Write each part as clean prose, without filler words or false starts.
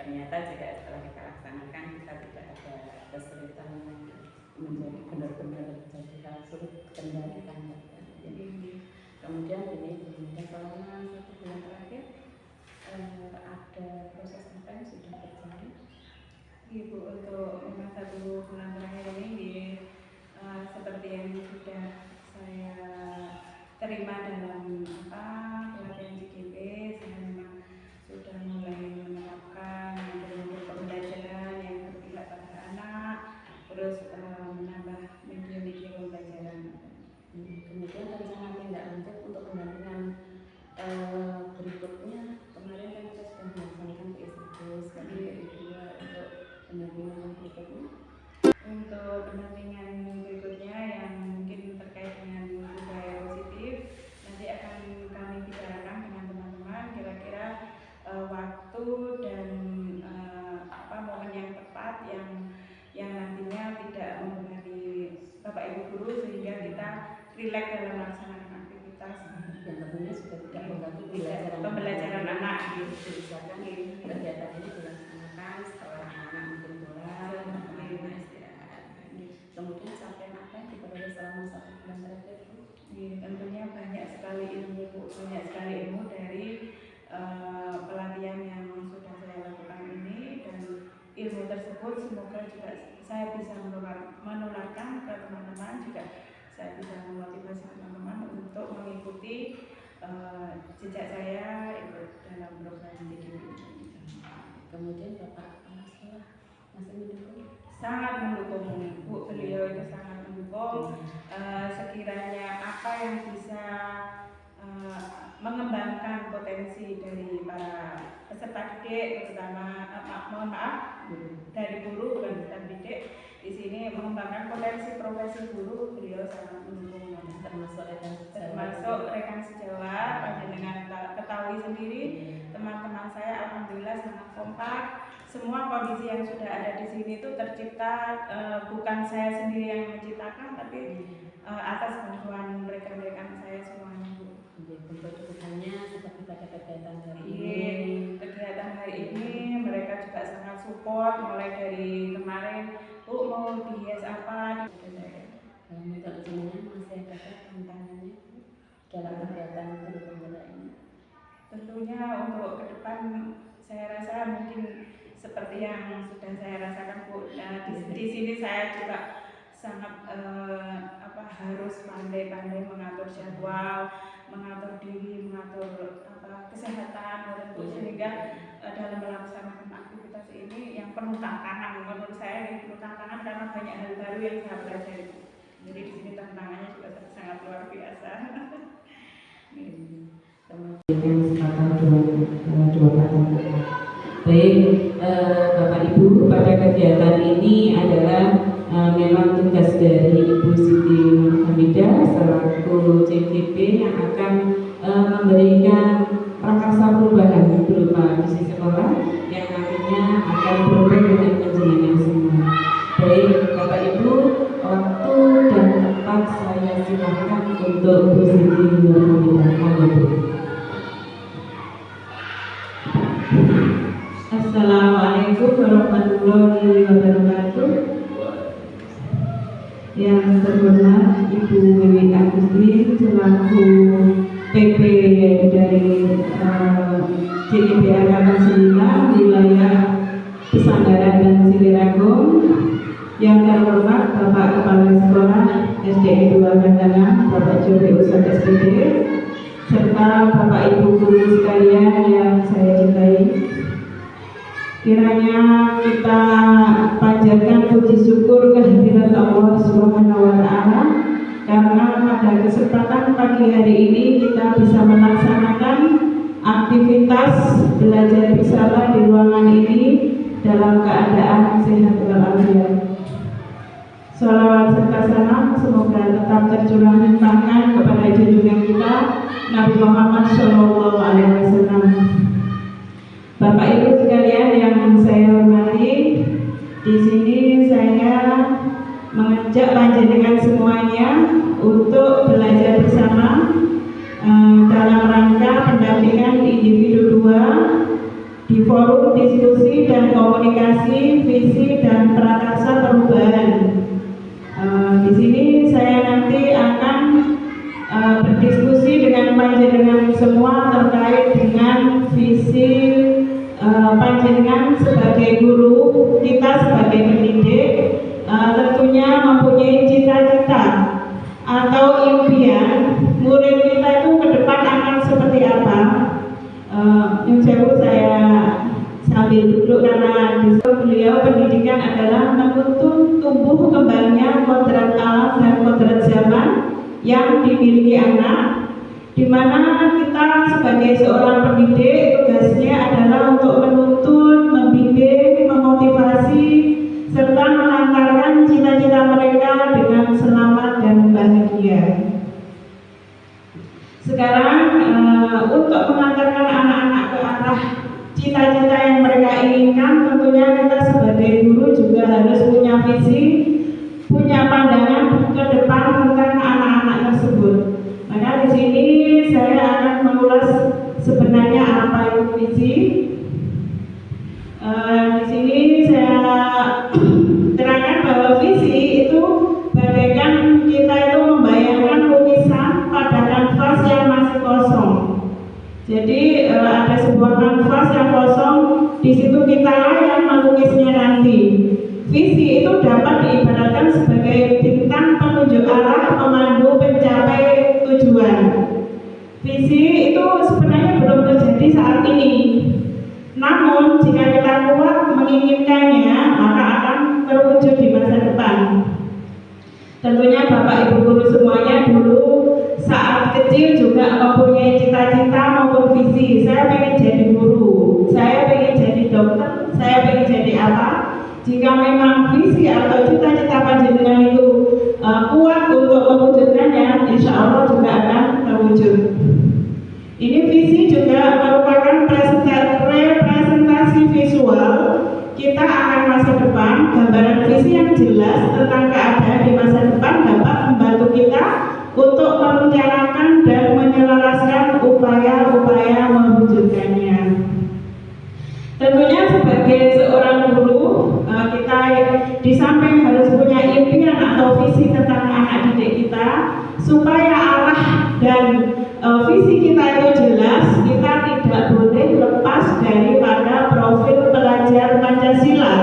ternyata juga setelah kita laksanakan kita tidak ada kesulitan menjadi benar-benar jadi hal sulit kendalikan. Jadi kemudian selama 1 bulan terakhir ada proses apa yang sudah terjadi? Ibu, untuk masa 1 bulan terakhir ini seperti yang sudah saya terima dalam pelatihan CGP, saya memang sudah mulai menerapkan pembelajaran yang berpihak pada anak, terus menambah media-media pembelajaran. Kemudian rencana tindak lanjut untuk pendampingan berikutnya, kemarin kan kita sudah melaksanakan PSBB, sekarang kedua untuk pendampingan berikutnya. Untuk pendampingan berikutnya yang mungkin terkait dengan budaya positif, nanti akan kami bicarakan dengan teman-teman kira-kira waktu dan momen yang tepat yang nantinya tidak mempengaruhi Bapak Ibu guru sehingga kita rileks dalam melaksanakan aktivitas yang tentunya sudah tidak mengganggu pembelajaran anak. Misalkan kegiatan ini dilaksanakan setelah anak mungkin pulang, istirahat. Kemudian sampai apa yang diperoleh selama 1 bulan terakhir? Tentunya banyak sekali ilmu dari pelatihan yang sudah saya lakukan ini, dan ilmu tersebut semoga juga saya bisa menularkan ke teman-teman, juga saya bisa memotivasi teman-teman untuk mengikuti jejak saya ikut dalam program CGP. Kemudian Bapak Sekolah masih mendukung? Sangat mendukung, Bu. Beliau itu sangat mendukung. Sekiranya apa yang bisa mengembangkan potensi dari para peserta didik, terutama dari guru bukan peserta didik, di sini mengembangkan potensi profesi guru, beliau sangat mendukung. Termasuk rekan sejawat, panjenengan ketahui sendiri, teman-teman saya alhamdulillah sangat kompak. Semua kondisi yang sudah ada di sini itu tercipta bukan saya sendiri yang menciptakan, tapi atas bantuan rekan-rekan saya semuanya, Bu. Bentuk-bentuknya seperti pada kegiatan hari ini. Kegiatan hari ini mereka juga sangat support, mulai dari kemarin, Bu mau dihias apa? Untuk jenengan masih ada tantangannya dalam kegiatan guru pembela ini? Tentunya untuk ke depan saya rasa mungkin seperti yang sudah saya rasakan, Bu. Di sini saya juga sangat harus pandai-pandai mengatur jadwal, mengatur diri, mengatur kesehatan, sehingga dalam melaksanakan aktivitas ini yang penuh tantangan. Menurut saya ini penuh tantangan karena banyak hal baru yang saya pelajari. Jadi di sini tantangannya juga sangat luar biasa. Baik, Bapak Ibu, pada kegiatan ini adalah memang tugas dari Ibu Siti Hamidah selaku CGP yang akan memberikan prakarsa perubahan berupa visi sekolah yang nantinya akan berubah dengan penjenengan semua. Baik, Bapak Ibu, waktu dan tempat saya silakan untuk Bu Siti Hamidah. Assalamualaikum warahmatullahi wabarakatuh. Yang terhormat Ibu Wiwi Agustin selaku PP dari CGP Agama Sembilan wilayah Pesandaran dan Siliragung. Yang terhormat Bapak Kepala Sekolah SDN 2 Kandana, Bapak Jody Ustaz SPD, serta Bapak Ibu guru sekalian yang saya cintai. Kiranya kita panjatkan puji syukur kehadirat Allah Subhanahu wa Ta'ala, karena pada kesempatan pagi hari ini kita bisa melaksanakan aktivitas belajar bersama di ruangan ini dalam keadaan sehat walafiat. Sholawat serta salam semoga tetap tercurah limpahkan kepada junjungan kita Nabi Muhammad Shallallahu Alaihi Wasallam. Bapak Ibu sekalian yang saya hormati, di sini saya mengajak panjenengan semuanya untuk belajar bersama dalam rangka pendampingan individu 2 di forum forum diskusi dan komunikasi visi dan prakarsa perubahan. Di sini saya nanti akan berdiskusi dengan panjenengan semua terkait dengan visi panjenengan sebagai guru, kita sebagai pendidik, tentunya mempunyai cita-cita atau impian murid kita itu ke depan akan seperti apa. Saya sambil duduk karena di beliau pendidikan adalah menuntun tumbuh kembangnya kodrat alam dan kodrat zaman yang dimiliki anak, di mana kita sebagai seorang pendidik tugasnya adalah untuk menuntun, membimbing, memotivasi, serta mengantarkan cita-cita mereka dengan selamat dan bahagia. Sekarang untuk mengantarkan anak-anak ke arah cita-cita yang mereka inginkan, tentunya kita sebagai guru juga harus punya visi, punya pandangan ke depan tentang anak-anak tersebut. Maka di sini saya akan mengulas sebenarnya apa itu visi. Di sini saya terangkan bahwa visi itu bagaikan kita itu membayangkan lukisan pada kanvas yang masih kosong. Jadi ada sebuah kanvas yang kosong, di situ kita yang melukisnya nanti. Visi itu dapat diibaratkan sebagai bintang penunjuk arah pemandu pencapai tujuan. Visi itu sebenarnya belum terjadi saat ini. Namun jika kita kuat menginginkannya, maka akan terwujud di masa depan. Tentunya Bapak Ibu guru semuanya dulu saat kecil juga mempunyai cita-cita maupun visi. Saya pengen jadi guru, saya pengen jadi dokter, saya pengen jadi apa. Jika memang visi atau cita-cita panjenengan itu kuat untuk mewujudkannya, insya Allah juga akan terwujud. Ini visi juga merupakan representasi visual kita akan masa depan. Gambaran visi yang jelas tentang keadaan di masa depan dapat membantu kita untuk merencanakan dan menyelaraskan upaya-upaya mewujudkannya. Tentunya sebagai seorang guru, kita di samping harus punya impian atau visi tentang anak didik kita, supaya arah dan visi kita itu jelas, kita tidak boleh lepas daripada profil pelajar Pancasila,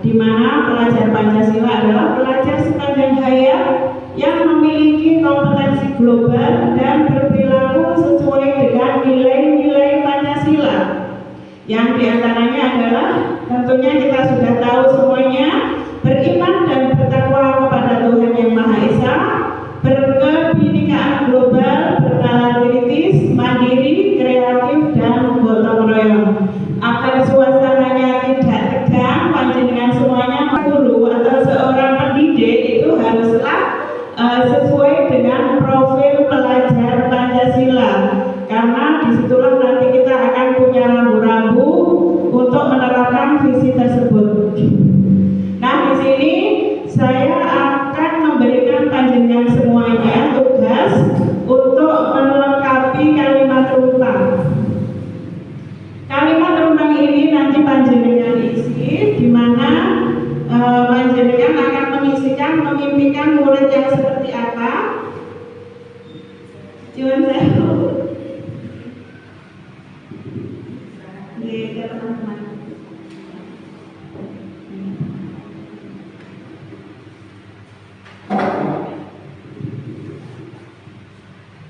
di mana pelajar Pancasila adalah pelajar sepanjang hayat yang memiliki kompetensi global dan berperilaku sesuai dengan nilai-nilai Pancasila. Yang diantaranya adalah tentunya kita sudah tahu semuanya, beriman dan bertakwa kepada Tuhan Yang Maha Esa, berkebinekaan global, bernalar kritis, mandiri, kreatif, dan gotong royong. Agar suasananya tidak tegang, panjenengan semuanya guru atau seorang pendidik itu haruslah sesuai dengan profil pelajar Pancasila, karena disitulah nanti kita akan punya rambu-rambu untuk menerapkan visi tersebut. Nah, di sini saya akan memberikan panjenengan semuanya tugas untuk melengkapi kalimat rumpang. Kalimat rumpang ini nanti panjenengan isi, di mana panjenengan akan memimpikan murid yang seperti apa. Cuman saya teman-teman.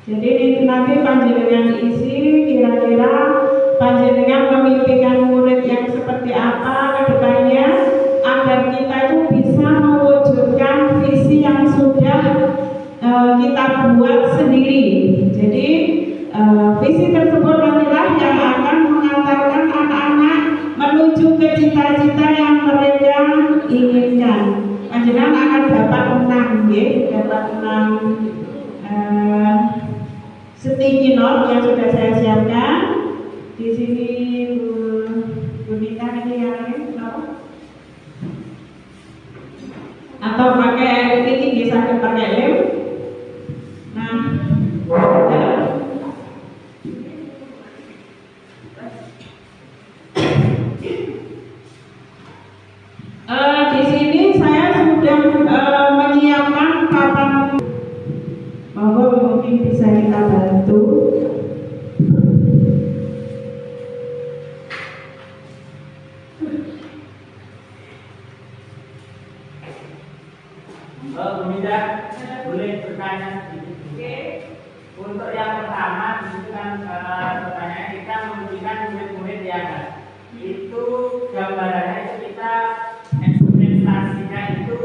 Jadi nanti panjenengan isi kira-kira panjenengan memimpikan murid yang seperti apa ke depannya, agar kita itu bisa mewujudkan visi yang sudah kita buat sendiri. Jadi visi tersebut nantilah yang akan mengantarkan anak-anak menuju ke cita-cita yang mereka inginkan. Panjenengan akan dapat menang, dapat menang sticky note yang sudah saya siapkan. Di sini Bu Nita ini yang apa? Atau pakai ini bisa pakai lem. Nah, Bu Mida, boleh bertanya sedikit. Oke. Untuk yang pertama, itu kan pertanyaan kita memberikan murid-murid yang itu gambarannya itu kita ekspektasinya itu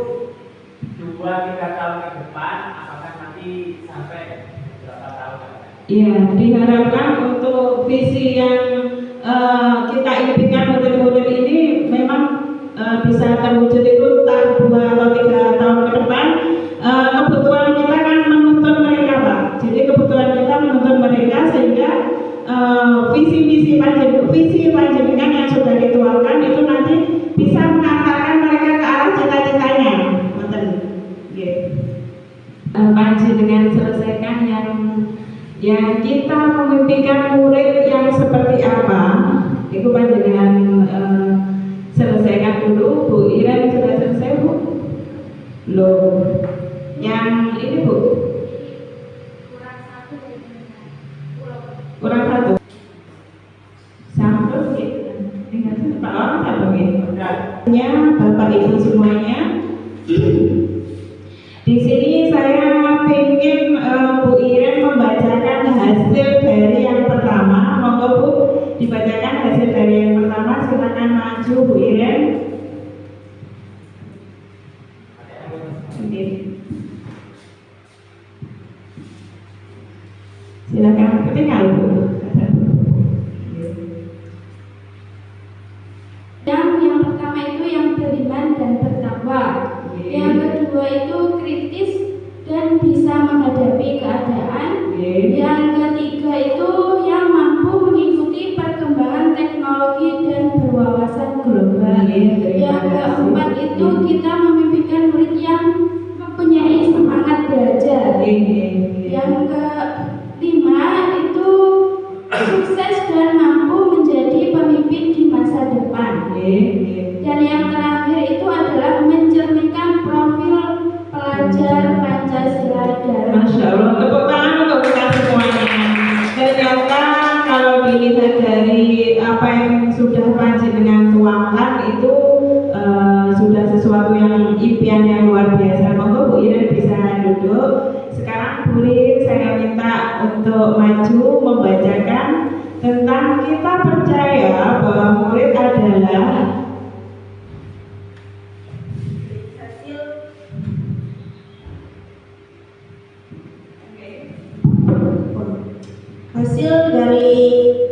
2-3 tahun ke depan, apakah nanti sampai berapa tahun? Iya, diharapkan untuk visi yang kita impikan murid-murid ini memang bisa terwujud itu entah 2 atau 3 tahun ke depan. Kebutuhan kita kan menuntut mereka, Pak. Jadi kebutuhan kita menuntut mereka sehingga visi panjenengan yang sudah dituangkan itu nanti bisa mengantarkan mereka ke arah cita-citanya. Betul. Panjenengan selesaikan yang kita memimpikan murid yang seperti apa, itu panjenengan selesaikan dulu. Bu Iren sudah selesai, Bu? Loh, yang ini, Bu? Kurang satu. Satu, tinggal Pak orang satu ya. Bapak Ibu semuanya. Di sini saya ingin Bu Iren membacakan hasil dari yang pertama. Monggo Bu, dibacakan hasil dari yang pertama. Silakan maju Bu Iren. Silakan ketinggal Bu. Yang pertama itu yang beriman dan bertakwa. Yang kedua itu kritis dan bisa menghadapi keadaan. Yang ketiga itu yang mampu mengikuti perkembangan teknologi dan berwawasan global. Yang keempat itu kita memimpikan murid yang mempunyai semangat belajar. Yang kelima itu sukses dan mampu menjadi pemimpin di masa depan. Dan yang terakhir itu adalah mencerminkan profil pelajar Pancasila dan Masya Allah, tepuk tangan untuk kita semuanya. Ternyata kalau dilihat dari apa yang sudah panjenengan tuangkan itu sudah sesuatu yang impian yang luar biasa. Monggo Bu Iren bisa duduk. Sekarang Bu Iren saya minta untuk maju membacakan tentang kita percaya bahwa murid adalah hasil dari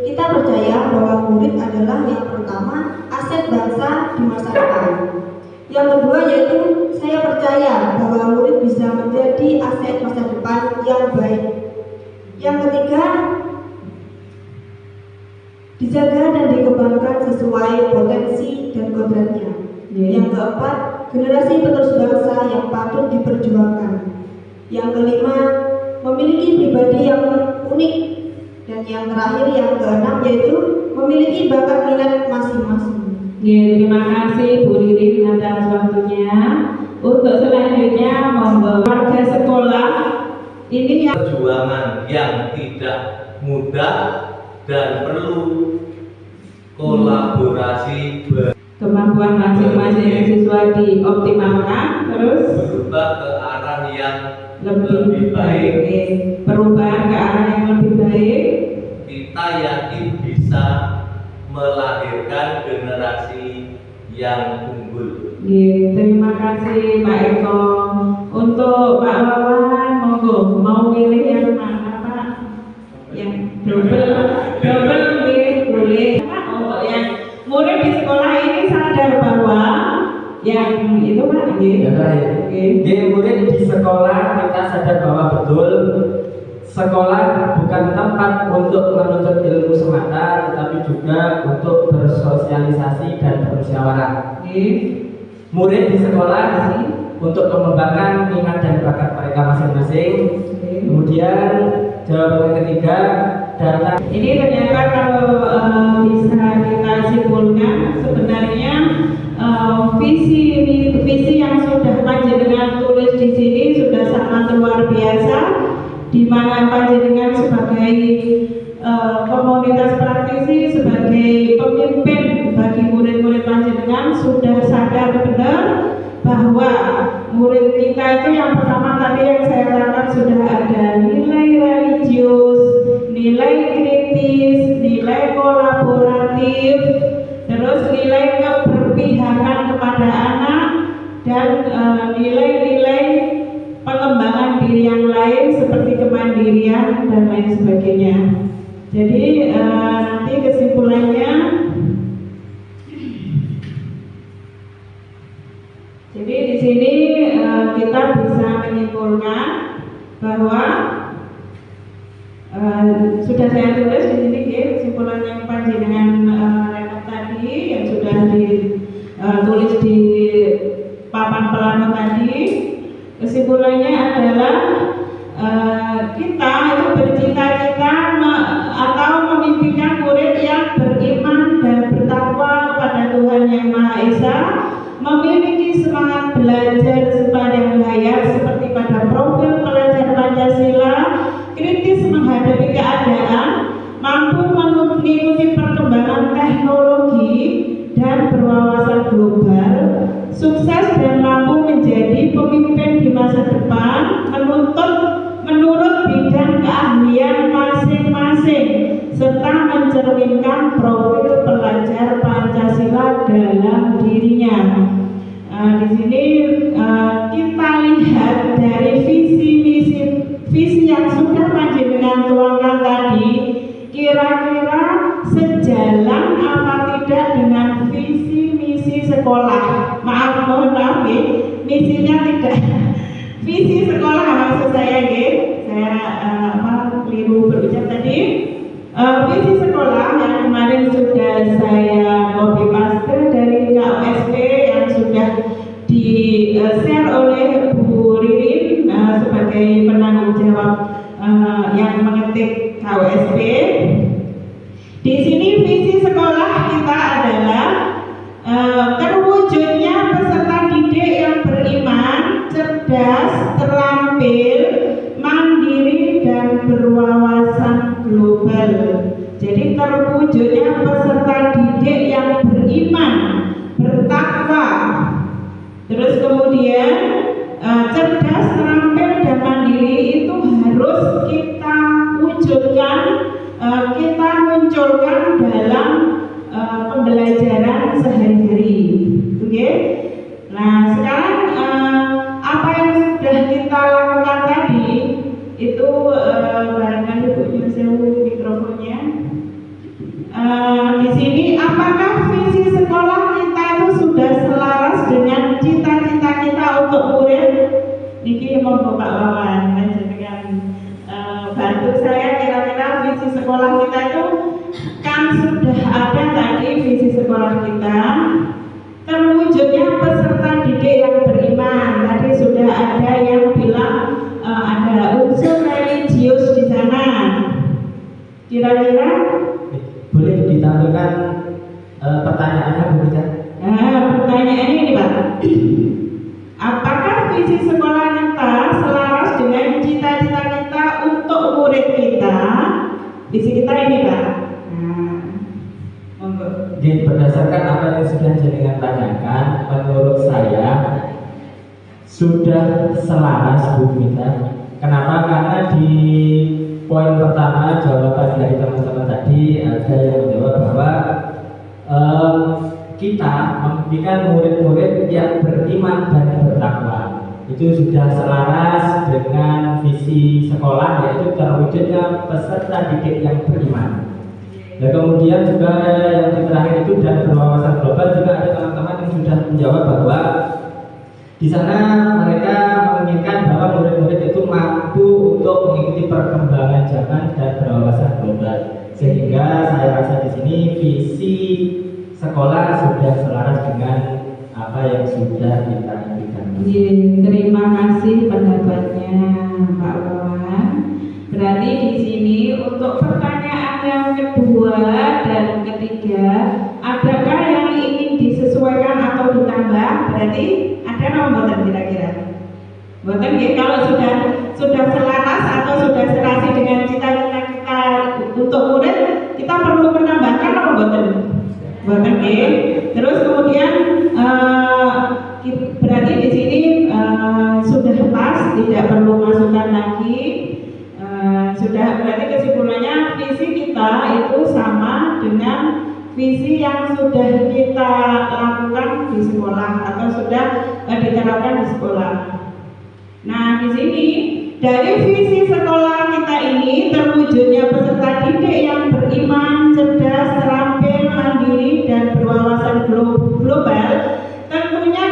kita percaya bahwa murid adalah yang pertama aset bangsa di masa depan. Yang kedua yaitu saya percaya bahwa murid bisa menjadi aset masa depan yang baik. Yang ketiga, dijaga dan dikembangkan sesuai potensi dan kodratnya. Yang keempat, generasi penerus bangsa yang patut diperjuangkan. Yang kelima, memiliki pribadi yang unik. Dan yang terakhir, yang keenam yaitu memiliki bakat minat masing-masing. Terima kasih Bu Ririn atas waktunya. Untuk selanjutnya monggo warga sekolah ini yang perjuangan yang tidak mudah dan perlu kolaborasi kemampuan masing-masing siswa dioptimalkan terus berubah ke arah yang lebih baik. Perubahan ke arah yang lebih baik. Kita yakin bisa melahirkan generasi yang unggul. Terima kasih Pak Eko. Untuk Pak Wawan, monggo mau pilih yang mana Pak? Yang double boleh. Untuk yang murid di sekolah ini sadar bahwa yang itu Pak. Murid di sekolah kita sadar bahwa betul sekolah bukan tempat untuk menuntut ilmu semata, tetapi juga untuk bersosialisasi dan bermusyawarah. Murid di sekolah untuk mengembangkan minat dan bakat mereka masing-masing. Kemudian jawaban ketiga, data. Ini ternyata kalau bisa kita simpulkan sebenarnya visi yang sudah panjenengan tulis di sini sudah sangat luar biasa, di mana panjenengan sebagai komunitas praktisi, sebagai pemimpin bagi murid-murid panjenengan sudah sadar benar bahwa murid kita itu kemandirian dan lain sebagainya. Jadi nanti kesimpulannya, jadi di sini kita bisa menyimpulkan bahwa sudah saya tulis di sini kesimpulan yang panjenengan rekap tadi yang sudah ditulis di papan pelana tadi. Kesimpulannya adalah kita itu bercita-cita atau memimpikan murid yang beriman dan bertakwa kepada Tuhan Yang Maha Esa, memiliki semangat belajar sepanjang hayat seperti pada profil pelajar Pancasila, kritis menghadapi keadaan, mampu mengikuti perkembangan teknologi dan berwawasan global, sukses dan mampu menjadi pemimpin di masa depan menurut bidang keahlian masing-masing, serta mencerminkan profil pelajar Pancasila dalam dirinya. Di sini kita lihat dari visi yang sudah panjenengan tuangkan tadi, kira-kira sejalan apa tidak dengan visi misi sekolah. Maaf, mohon maaf, misinya tidak. Visi sekolah maksud saya, saya keliru berucap tadi. Visi sekolah yang kemarin sudah saya copy paste dari KUSP yang sudah di share oleh Bu Ririn sebagai penanggung jawab yang mengetik KUSP. Di sini visi sekolah kita adalah terwujudnya peserta didik yang beriman, cerdas, terampil, mandiri dan berwawasan global. Jadi terwujudnya peserta didik yang beriman, bertakwa, terus kemudian cerdas, terampil dan mandiri itu harus kita wujudkan, kita munculkan dalam pembelajaran sehari-hari. Oke? Nah, sekarang apa yang sudah kita lakukan tadi itu barangkali Bu Yusewu mikrofonnya. Di sini apakah visi sekolah kita itu sudah selaras dengan cita-cita kita untuk murid? Niki mau Pak Wawan dengan bantu saya kira-kira visi sekolah kita itu kan sudah ada tadi visi sekolah kita. Terwujudnya peserta didik yang beriman. Tadi sudah ada yang bilang ada unsur religius di sana. Kira-kira boleh ditampilkan pertanyaannya, Bu Rica? Pertanyaannya ini, Pak. Apakah visi sekolah kita selaras dengan cita-cita kita untuk murid kita? Visi kita ini, Pak. Jadi berdasarkan apa yang sudah jenengan tanyakan, menurut saya sudah selaras, Bu Mita. Kenapa? Karena di poin pertama jawaban dari teman-teman tadi ada yang menjawab bahwa kita memimpikan murid-murid yang beriman dan bertakwa. Itu sudah selaras dengan visi sekolah, yaitu terwujudnya peserta didik yang beriman. Dan kemudian juga yang terakhir itu dan berwawasan global, juga ada teman-teman yang sudah menjawab bahwa di sana mereka menginginkan bahwa murid-murid itu mampu untuk mengikuti perkembangan zaman dan berwawasan global. Sehingga saya rasa di sini visi sekolah sudah selaras dengan apa yang sudah kita impikan. Terima kasih pendapatnya Pak Wawan. Berarti di sini untuk pertanyaan yang kedua dan ketiga, adakah yang ingin disesuaikan atau ditambah? Berarti ada nomor kira-kira. Bukan kalau sudah selaras atau sudah serasi dengan cita-cita kita untuk murid, kita perlu menambahkan atau bukan? Bukan. Terus kemudian berarti di sini sudah pas, tidak perlu masukkan lagi. Sudah, berarti kesimpulannya visi kita itu sama dengan visi yang sudah kita lakukan di sekolah atau sudah diterapkan di sekolah. Nah, di sini Dari visi sekolah kita ini terwujudnya peserta didik yang beriman, cerdas, terampil, mandiri, dan berwawasan global. Tentunya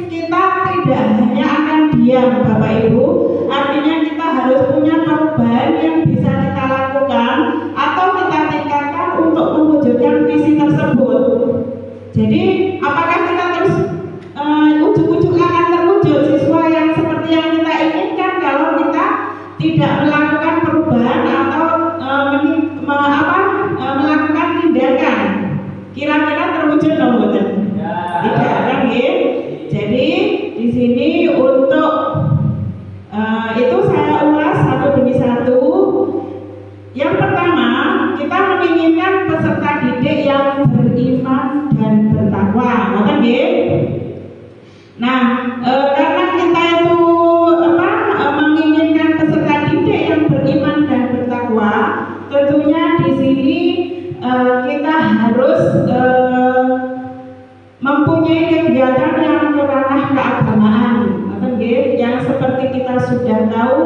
kita tidak hanya akan diam, Bapak Ibu. Artinya kita harus punya perubahan yang bisa kita lakukan atau kita tingkatkan untuk mewujudkan visi tersebut. Jadi apakah kita terus ujuk-ujuk akan terwujud siswa yang seperti yang kita inginkan kalau kita tidak melakukan perubahan atau melakukan tindakan? Kira-kira terwujud atau bukan? Tidak kan, ya? Jadi di sini untuk itu saya ulas satu demi satu. Yang pertama, kita menginginkan peserta didik yang beriman dan bertakwa, betul ya? Nah, karena kita itu menginginkan peserta didik yang beriman dan bertakwa, tentunya di sini kita harus mempunyai kegiatan yang ranah keagamaan, yang seperti kita sudah tahu,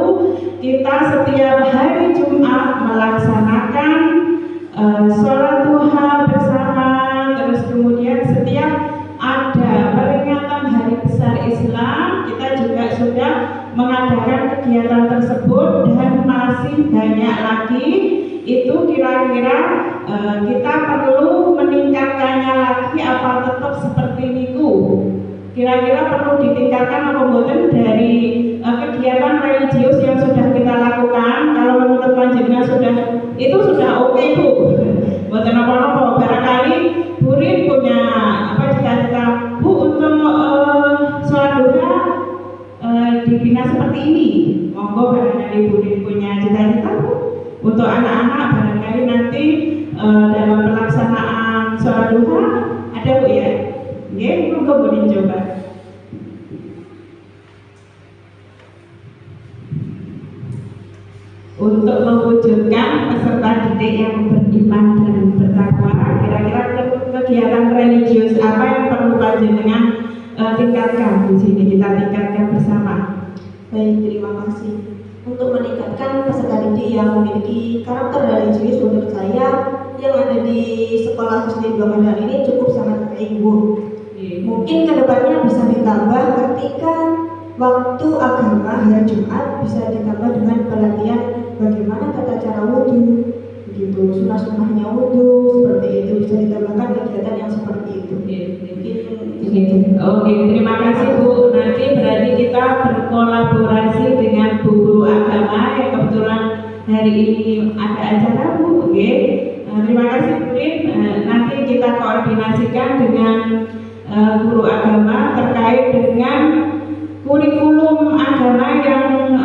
kita setiap hari Jumat melaksanakan sholat duha bersama, terus kemudian setiap ada peringatan Hari Besar Islam, kita juga sudah mengadakan kegiatan tersebut dan masih banyak lagi. Itu kira-kira kita perlu meningkatkannya lagi apa tetap seperti itu? Kira-kira perlu ditingkatkan apa bukan dari kegiatan religius yang sudah kita lakukan? Kalau menurut panjenengan sudah oke Bu. Bukan apa-apa, barangkali Burin punya cita-cita Bu untuk sholat duha dibina seperti ini. Monggo barangkali Burin punya cita-cita Bu. Untuk anak-anak barangkali nanti dalam pelaksanaan sholat duha ada Bu ya? Oke, monggo Burin coba. Untuk mewujudkan peserta didik yang beriman dan bertakwa, kira-kira kegiatan religius apa yang perlu panjenengan tingkatkan di sini, kita tingkatkan bersama. Baik, terima kasih. Untuk meningkatkan peserta didik yang memiliki karakter religius, menurut saya yang ada di sekolah SD 2 Medan ini cukup sangat baik Bu. Mungkin kedepannya bisa ditambah ketika waktu agama hari Jumat bisa ditambah dengan pelatihan bagaimana tata cara wudhu, begitu, sunnah-sunnahnya wudhu, seperti itu bisa ditambahkan kegiatan yang seperti itu. Oke, terima kasih Bu. Nanti berarti kita berkolaborasi dengan guru agama yang kebetulan hari ini ada acara Bu. Oke, terima kasih Bu. Nanti kita koordinasikan dengan guru agama terkait dengan kurikulum agama yang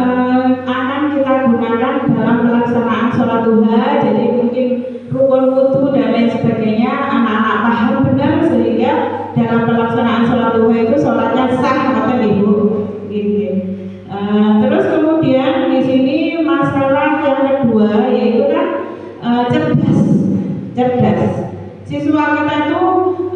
akan kita gunakan dalam pelaksanaan sholat duha. Jadi mungkin rukun wudhu dan lain sebagainya anak-anak paham benar sehingga dalam pelaksanaan sholat duha itu sholatnya sah, kata Ibu. Terus kemudian di sini masalah yang kedua yaitu kan cerdas. Siswa kita itu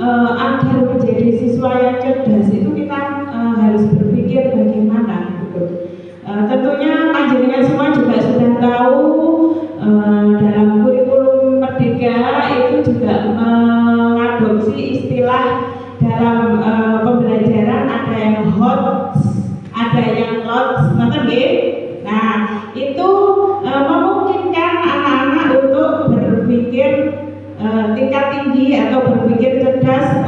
agar menjadi siswa yang cerdas itu kita harus berpikir bagaimana gitu. Tentunya panjenengan semua juga sudah tahu dalam kurikulum Merdeka itu juga mengadopsi istilah dalam pembelajaran, ada yang hot, ada yang lots, nah itu memungkinkan anak-anak untuk berpikir tingkat tinggi atau berpikir cerdas,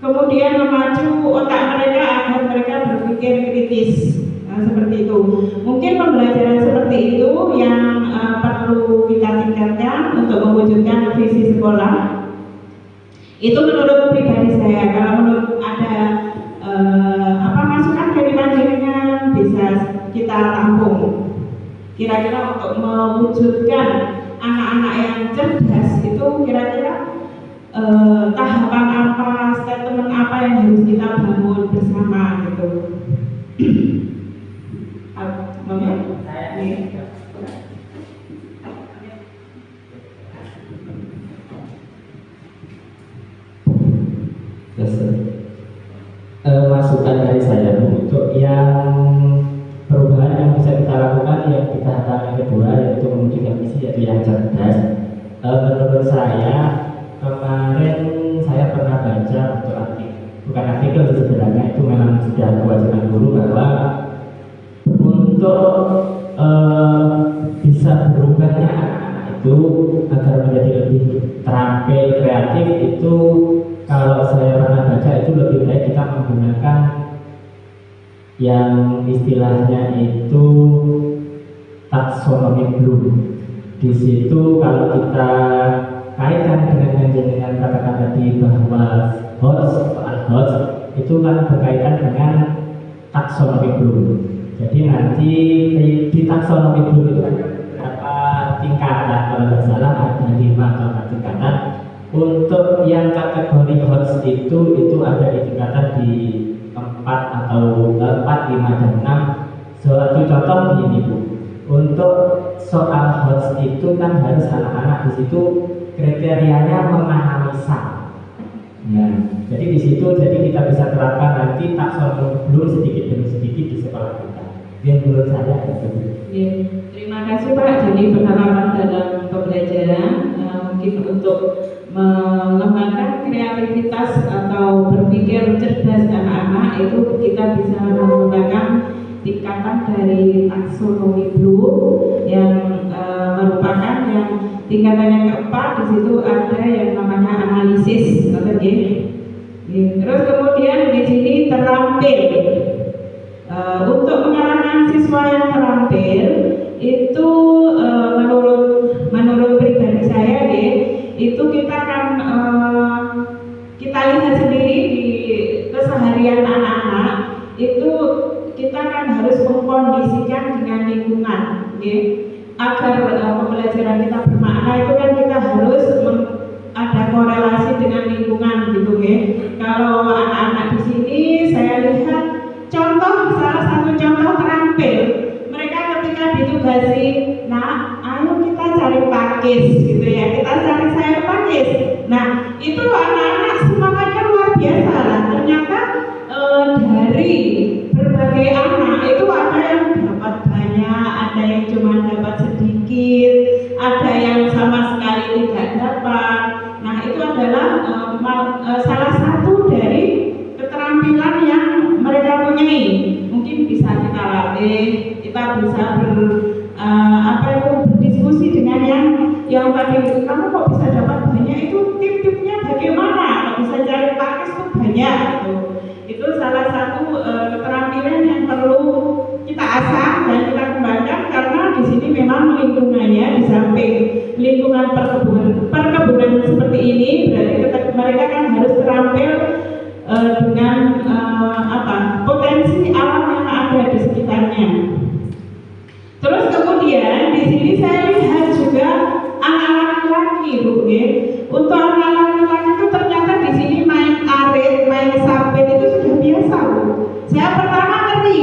kemudian memacu otak mereka agar mereka berpikir kritis. Seperti itu. Mungkin pembelajaran seperti itu yang perlu kita tingkatkan untuk mewujudkan visi sekolah. Itu menurut pribadi saya. Kalau menurut ada masukan dari panjenengan bisa kita tampung. Kira-kira untuk mewujudkan anak-anak yang cerdas itu kira-kira tahapan apa, statement apa yang harus kita bangun bersama gitu. Masukan dari saya untuk yang perubahan yang kan yang di tahapan yang kedua yaitu mewujudkan misi yaitu yang cerdas. Menurut saya kemarin saya pernah baca untuk bukan artikel sebenarnya, itu memang sudah kewajiban guru bahwa untuk bisa berubahnya anak-anak itu agar menjadi lebih terampil kreatif itu, kalau saya pernah baca itu lebih baik kita menggunakan yang istilahnya itu taksonomi Bloom. Di situ kalau kita kaitkan dengan yang jenengan katakan tadi bahwa HOTS itu kan berkaitan dengan taksonomi Bloom. Jadi nanti di taksonomi Bloom itu ada beberapa tingkatan, kalau tidak salah ada 5 atau 4 tingkatan. Untuk yang kategori HOTS itu ada di tingkatan di 4 atau 4, 5 dan 6. Suatu contoh begini Bu. Untuk soal HOTS itu kan harus anak-anak di situ kriterianya memahami SAM. Nah, jadi di situ kita bisa terapkan nanti taksonomi Bloom sedikit demi sedikit di sekolah kita. Yang menurut saya itu. Ya, terima kasih Pak. Jadi pengalaman dalam pembelajaran mungkin untuk mengembangkan kreativitas atau berpikir cerdas anak-anak itu kita bisa menggunakan tingkatan dari taksonomi Bloom yang merupakan yang tingkatan yang keempat. Di situ ada yang namanya analisis, terus kemudian di sini terampil. Untuk mengarahkan siswa yang terampil itu menurut pribadi saya itu kita akan kita lihat sendiri di keseharian anak-anak itu kita kan harus mengkondisikan dengan lingkungan, agar pembelajaran kita bermakna itu kan kita harus ada korelasi dengan lingkungan gitu, Kalau anak-anak di sini saya lihat salah satu contoh terampil, mereka ketika ditugasi, nah ayo kita cari pakis gitu ya, kita cari sayur pakis. Nah itu anak-anak semangatnya luar biasa lah. Ternyata dari berbagai anak itu ada yang dapat banyak, ada yang cuma dapat sedikit, ada yang sama sekali tidak dapat. Nah itu adalah salah satu dari keterampilan yang mereka punyai. Mungkin bisa kita latih, kita bisa berdiskusi dengan yang tadi, kamu kok bisa dapat banyak, itu tip-tipnya bagaimana, kok bisa cari pakis itu banyak gitu. Itu salah satu keterampilan yang perlu kita asah dan kita kembangkan, karena di sini memang lingkungannya di samping lingkungan perkebunan seperti ini, berarti mereka kan harus terampil dengan potensi alam yang ada di sekitarnya. Terus kemudian di sini saya lihat juga anak laki-laki, Bu. Untuk anak laki-laki itu ternyata di sini main arit, main sabit itu sudah biasa, Bu. Saya pertama ngeri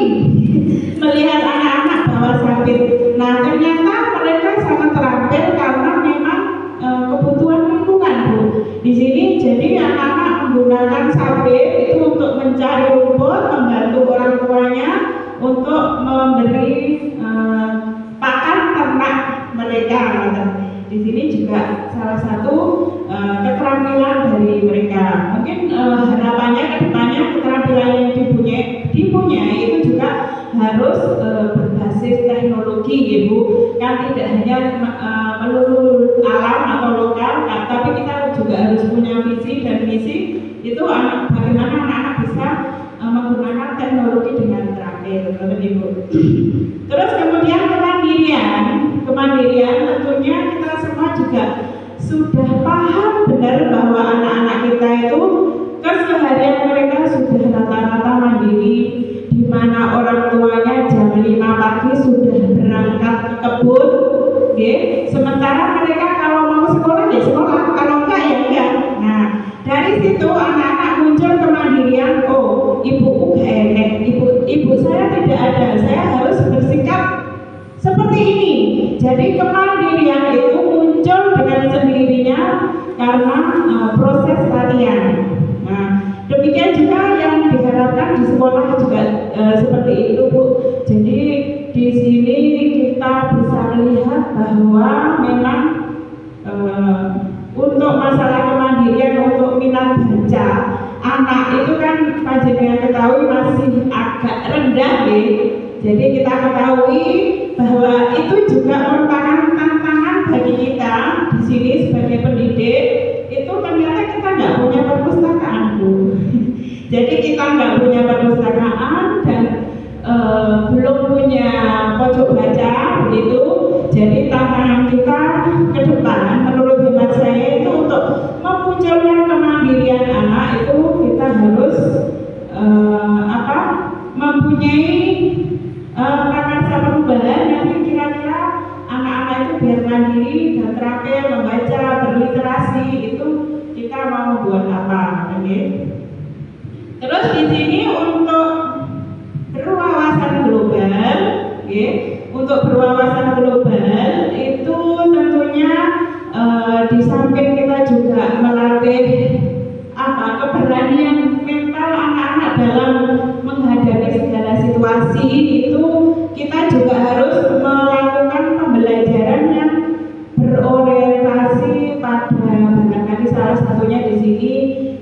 melihat anak-anak bawa sabit. Nah ternyata mereka sangat terampil karena memang kebutuhan lingkungan, Bu. Di sini jadi anak-anak menggunakan sabit itu untuk mencari rumput, membantu orang tuanya untuk memberi pakan ternak mereka. Di sini juga salah satu keterampilan dari mereka. Mungkin harapannya ke depannya keterampilan yang dipunyai itu juga harus berbasis teknologi, Ibu. Kan tidak hanya melulu alam atau lokal, tapi kita juga harus punya visi dan misi. Itu bagaimana anak-anak bisa menggunakan teknologi dengan terampil, Ibu. Terus kemudian kemandirian tentunya kita semua juga sudah paham benar bahwa anak-anak kita itu keseharian mereka sudah rata-rata mandiri, di mana orang tuanya jam 5 pagi sudah berangkat ke kebun, sementara mereka kalau mau sekolah ya sekolah, kalau enggak ya enggak. Nah dari situ anak-anak muncul kemandirian, ibuku gak enak, ibu saya tidak ada, saya harus bersikap seperti ini. Jadi kemandirian itu muncul dengan sendirinya karena proses latihan. Nah demikian juga yang diharapkan di sekolah juga seperti itu, Bu. Jadi di sini bahwa memang untuk masalah kemandirian untuk minat baca anak itu kan panjenengan ketahui masih agak rendah ya. Jadi kita ketahui bahwa itu juga merupakan tantangan bagi kita di sini sebagai pendidik. Itu ternyata kita nggak punya perpustakaan, Bu. Jadi kita nggak punya perpustakaan dan belum punya pojok baca begitu. Jadi tantangan kita ke depan menurut hemat saya itu untuk memunculkan kemandirian anak itu kita harus mempunyai prakarsa perubahan yang kira-kira anak-anak itu biar mandiri dan terampil membaca, berliterasi. Itu kita mau buat apa, okay? Terus di sini untuk berwawasan global, okay? Untuk berwawasan global itu tentunya di samping kita juga melatih keberanian mental anak-anak dalam menghadapi segala situasi. Itu kita juga harus melakukan pembelajaran yang berorientasi pada barangkali salah satunya di sini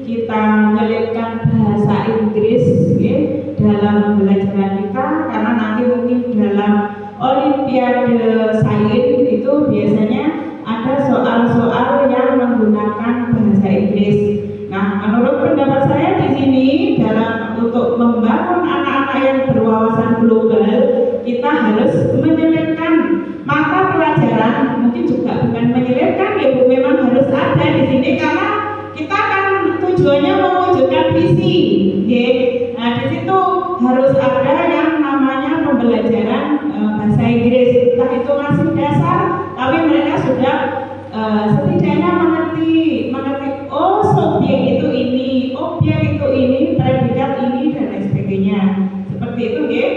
kita menyelipkan bahasa Inggris ya, dalam pembelajaran kita, karena nanti mungkin dalam Olimpiade Sains itu biasanya ada soal-soal yang menggunakan bahasa Inggris. Nah, menurut pendapat saya di sini dalam untuk membangun anak-anak yang berwawasan global, kita harus menyelipkan mata pelajaran, mungkin juga bukan menyelipkan ya Bu, memang harus ada di sini karena kita kan tujuannya mewujudkan visi, okay? Nah di situ harus ada yang namanya pembelajaran bahasa Inggris, entah itu masih dasar, tapi mereka sudah setidaknya mengerti oh subjek itu ini, objek itu ini, predikat ini dan lain sebagainya, seperti itu, okay?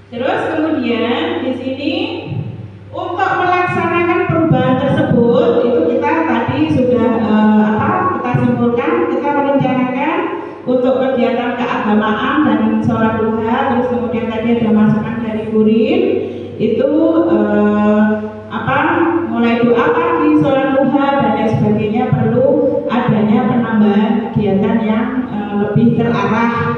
Terus kemudian di sini untuk melaksanakan perubahan tersebut itu kita tadi sudah kita simpulkan, kita merencanakan untuk kegiatan keagamaan dan sholat duha, terus kemudian tadi ada masukan dari Kurin itu mulai doa pagi, sholat duha dan lain sebagainya, perlu adanya penambahan kegiatan yang lebih terarah.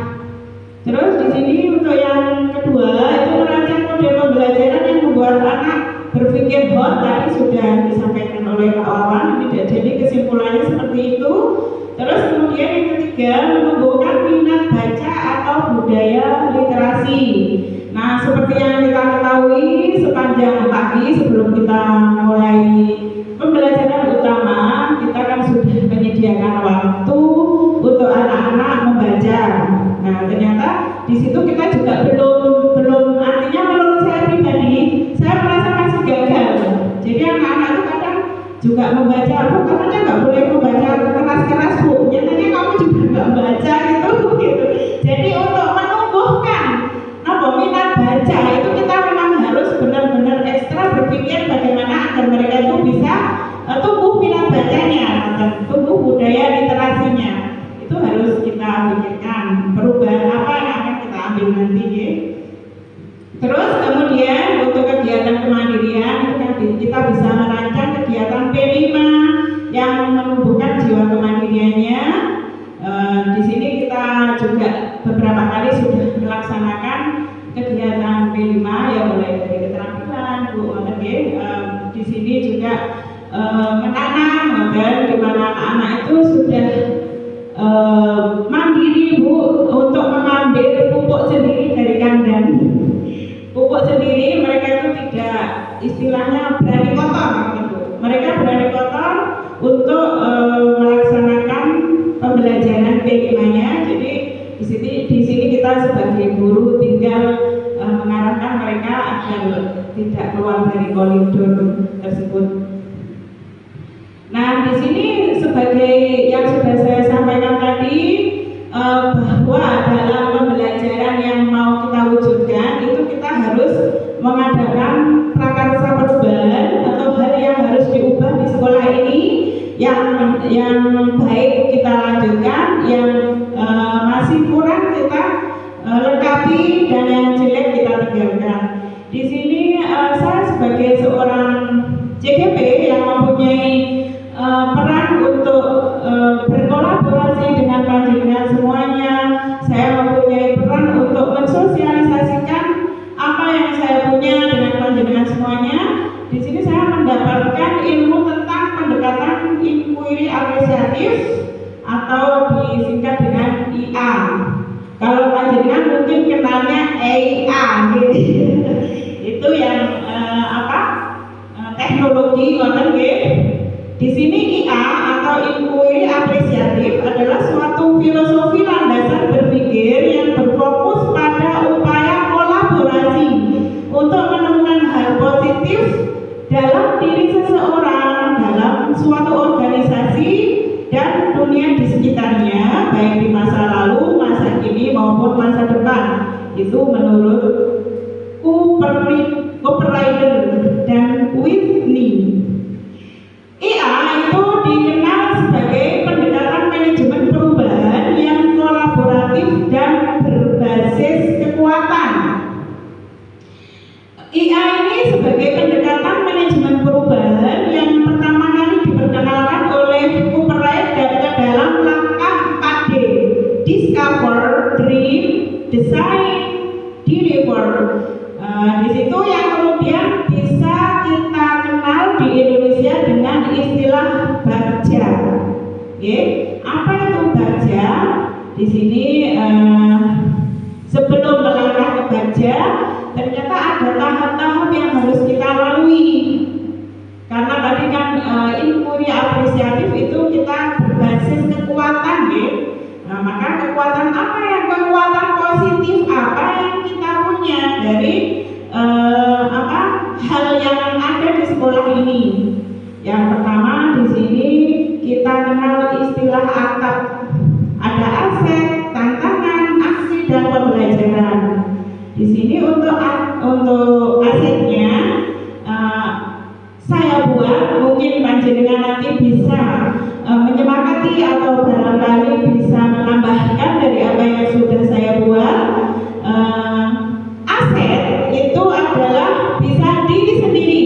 Terus di sini untuk yang kedua itu merancang model pembelajaran yang membuat anak berpikir hot, tadi sudah disampaikan oleh Pak Wawan. Jadi kesimpulannya seperti itu. Terus kemudian yang ketiga, menumbuhkan minat baca atau budaya literasi. Nah, seperti yang kita ketahui sepanjang pagi sebelum kita mulai pembelajaran utama, kita kan sudah menyediakan waktu untuk anak-anak membaca. Nah, ternyata di situ kita juga belum artinya menurut saya pribadi, saya merasa masih gagal. Jadi anak-anak itu kadang juga membaca, Bu, katanya nggak boleh membaca keras-keras, Bu. Nyatanya kamu juga nggak baca gitu. Jadi untuk menumbuhkan minat baca itu kita memang harus benar-benar ekstra berpikir bagaimana agar mereka itu bisa tumbuh minat bacanya dan tumbuh budaya literasinya. Itu harus kita pikirkan perubahan apa yang akan kita ambil nanti ya. Terus kemudian untuk kegiatan kemandirian itu kan kita bisa merancang kegiatan P5 yang menumbuhkan jiwa kemandiriannya. Di sini kita juga beberapa kali sudah melaksanakan kegiatan P5 yang mulai dari keterampilan, Bu, di sini juga menanam, di mana anak-anak itu sudah mandiri, Bu, untuk mengambil pupuk sendiri dari kandang. Pupuk sendiri, mereka itu tidak istilahnya berani kotor, gitu. Mereka berani kotor untuk melaksanakan pembelajaran P5-nya. Jadi di sini kita sebagai guru tinggal mengarahkan mereka agar tidak keluar dari koridor tersebut. Nah, di sini sebagai yang sudah saya sampaikan tadi, bahwa dalam pembelajaran yang mau kita wujudkan itu kita harus mengadakan prakarsa perubahan atau hal yang harus diubah di sekolah ini, yang baik kita lanjutkan, yang masih kurang kita lengkapi, dan yang jelek kita tinggalkan. Di sini saya sebagai seorang CGP yang mempunyai peran untuk berkolaborasi dengan panjenengan semuanya. Saya mempunyai peran untuk mensosialisasikan apa yang saya punya dengan panjenengan semuanya. Di sini saya mendapatkan ilmu tentang pendekatan inquiry apresiatif atau disingkat dengan IA. Kalau panjenengan mungkin kenalnya EIA, gitu. Itu yang teknologi ngoten nggih. Di sini IA atau inquiry apresiatif adalah suatu filosofi landasan berpikir yang berfokus pada upaya kolaborasi untuk menemukan hal positif dalam diri seseorang, dalam suatu organisasi dan dunia di sekitarnya, baik di masa lalu, masa kini maupun masa depan. Itu menurut Cooper-Ryder dan Whitney. IA itu dikenal sebagai pendekatan manajemen perubahan yang kolaboratif dan berbasis kekuatan. IA ini sebagai pendekatan manajemen perubahan yang pertama kali diperkenalkan oleh Cooper-Ryder dalam langkah 4D: Discover, Dream, Design, Deliver. Di situ yang kemudian bisa kita kenal di Indonesia dengan istilah baja. Apa itu baja? Di sini sebelum melangkah ke baja, ternyata ada tahap-tahap yang harus kita lalui. Karena tadi kan inquiry apresiatif itu kita berbasis kekuatan, maka kekuatan apa yang kekuatan positif apa yang kita punya dari hal yang ada di sekolah ini. Yang pertama di sini kita kenal istilah atap. Ada aset, tantangan, aksi dan pembelajaran. Di sini untuk asetnya saya buat, mungkin panjenengan nanti bisa menyemangati atau barangkali bisa menambahkan dari apa yang sudah saya buat. Aset itu adalah bisa diri sendiri,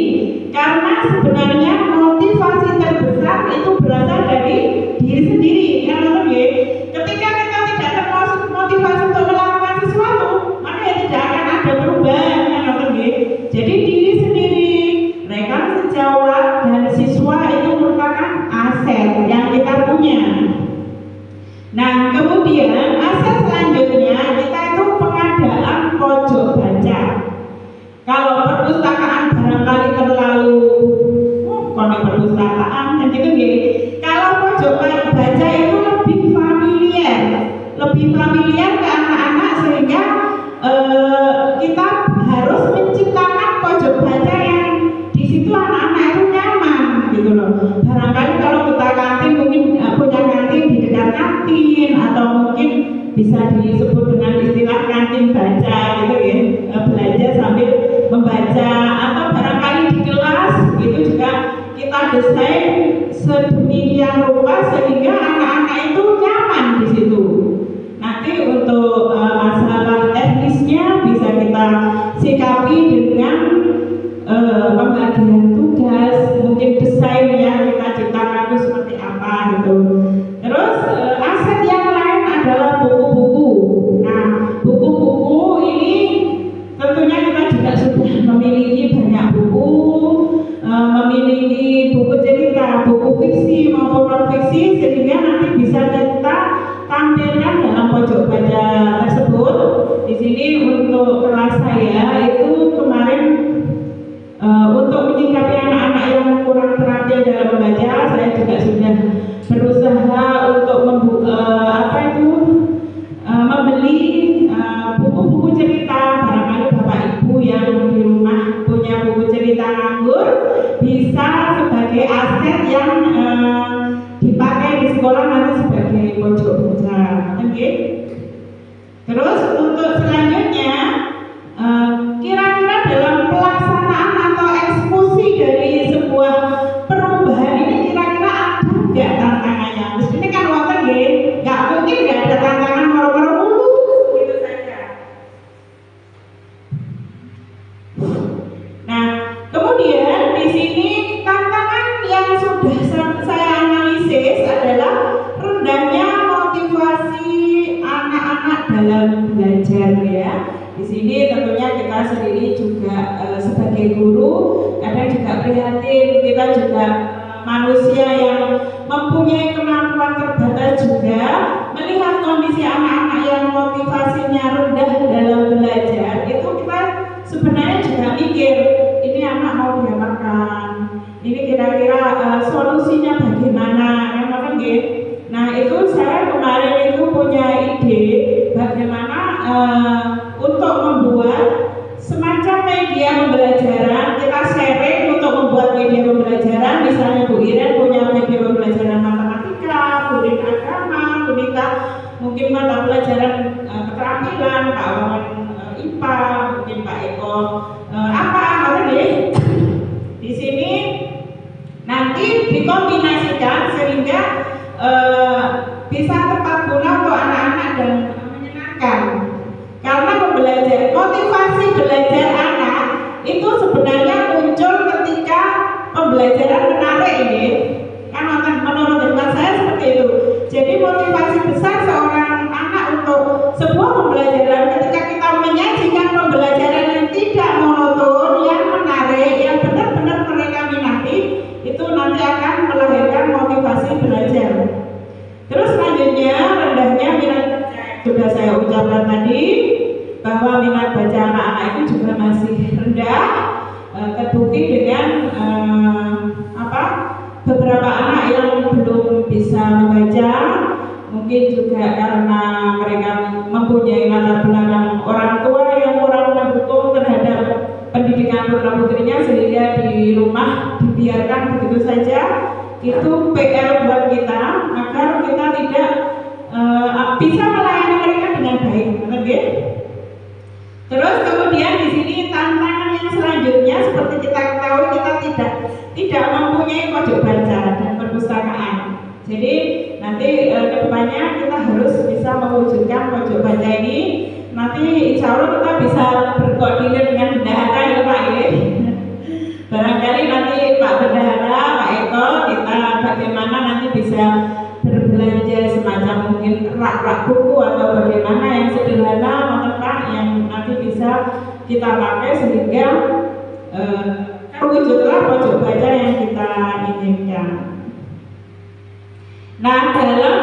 karena sebenarnya motivasi terbesar itu berasal dari diri sendiri. Ketika kita tidak termotivasi untuk melakukan sesuatu, maka ya tidak akan ada perubahan. Jadi diri sendiri, rekan sejawat dan siswa itu merupakan aset yang kita punya. Nah, kemudian aset selanjutnya kita itu pengadaan pojok baca. Kalau perpustakaan barangkali terlalu perpustakaan dan gitu. Kalau pojok baca itu lebih familiar ke anak-anak, sehingga kita harus menciptakan pojok baca yang di situ anak-anak itu nyaman, gitu loh. Barangkali kalau kita kantin mungkin punya kantin di dekat kantin, atau mungkin bisa disebut dengan istilah kantin baca, gitu ya, belajar sambil membaca, atau barangkali di kelas itu juga kita desain sedemikian rupa sehingga anak-anak itu nyaman di situ. Nanti untuk masalah teknisnya bisa kita sikapi dengan pembagian tugas, mungkin desain yang kita ciptakan itu seperti apa gitu. Terus aset yang lain adalah buku-buku. Nah, buku-buku ini tentunya kita juga sudah memiliki banyak buku, memiliki buku cerita, buku fiksi maupun non fiksi, sehingga nanti bisa kita tampilkan dalam pojok baca tersebut. Di sini untuk kelas saya itu kemarin untuk menyikapi anak-anak yang kurang terampil dalam membaca, saya juga sudah berusaha untuk membeli buku-buku cerita. Barangkali Bapak Ibu yang di rumah punya buku cerita nganggur, bisa sebagai aset yang dipakai di sekolah nanti sebagai pojok baca. Terus untuk selanjutnya, kira-kira dalam pelaksanaan atau eksekusi dari sebuah perubahan ini kira-kira ada nggak tantangannya? Mestinya kan wonten nggih, nggak mungkin nggak ada tantangan moro-moro gitu saja. Nah, kemudian dalam belajar ya. Di sini tentunya kita sendiri juga sebagai guru kadang juga prihatin, kita juga manusia yang mempunyai kemampuan terbatas juga melihat kondisi anak-anak yang motivasinya rendah dalam belajar itu kita sebenarnya juga mikir ini anak mau diapakan, ini kira-kira solusinya bagaimana, kan gitu. Nah itu saya kemarin itu punya ide bagaimana untuk membuat semacam media pembelajaran, kita sharing untuk membuat media pembelajaran. Misalnya Bu Iren punya media pembelajaran matematika, Bu Iren agama, Bu Nita mungkin mata pelajaran keterampilan, Pak Wawan IPA, mungkin Pak Eko apa deh. Di sini nanti dikombinasikan sehingga bisa tepat guna untuk anak-anak dan menyenangkan. Karena motivasi belajar anak itu sebenarnya muncul ketika pembelajaran menarik ini. Kan menurut hemat saya seperti itu. Jadi motivasi besar seorang anak untuk sebuah pembelajaran ketika kita menyajikan pembelajaran yang tidak monoton, yang menarik, yang benar-benar mereka minati, itu nanti akan melahirkan motivasi belajar. Terus selanjutnya rendahnya minat baca, sudah saya ucapkan tadi bahwa minat baca anak-anak itu juga masih rendah, terbukti dengan beberapa anak yang belum bisa membaca, mungkin juga karena mereka mempunyai latar belakang orang tua yang kurang mendukung terhadap pendidikan putra putrinya sehingga di rumah dibiarkan begitu saja. Itu PR buat kita agar kita tidak bisa melayani mereka dengan baik, benar? Terus kemudian di sini tantangan yang selanjutnya seperti kita ketahui kita tidak mempunyai pojok baca dan perpustakaan. Jadi nanti kedepannya kita harus bisa mewujudkan pojok baca ini. Nanti insya Allah kita bisa berkoordinir dengan bendahara ya Pak ya. Barangkali nanti Pak Bendahara, Pak Eko, kita bagaimana nanti bisa berbelanja semacam mungkin rak-rak buku atau bagaimana yang sederhana Pak yang nanti bisa kita pakai sehingga terwujudlah pojok baca yang kita inginkan. Nah dalam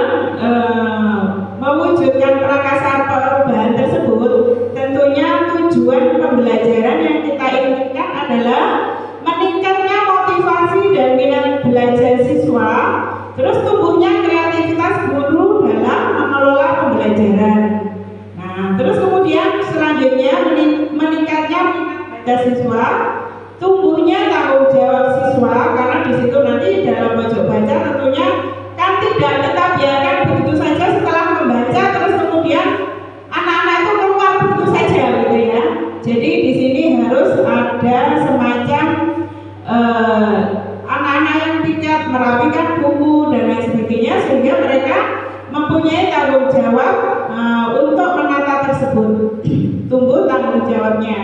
mewujudkan prakasa perubahan tersebut tentunya tujuan pembelajaran yang kita inginkan adalah meningkatnya motivasi dan minat belajar siswa, terus tumbuhnya kreativitas guru dalam mengelola pembelajaran. Nah, terus kemudian selanjutnya meningkatnya minat baca siswa, tumbuhnya tanggung jawab siswa, karena di situ nanti dalam pojok baca tentunya kan tidak kita biarkan begitu saja setelah membaca terus kemudian anak-anak itu keluar begitu saja gitu ya. Jadi di sini harus ada semacam anak-anak yang bijak merapikan buku dan lain sebagainya sehingga mereka mempunyai tanggung jawab untuk menata tersebut, tumbuh tanggung jawabnya.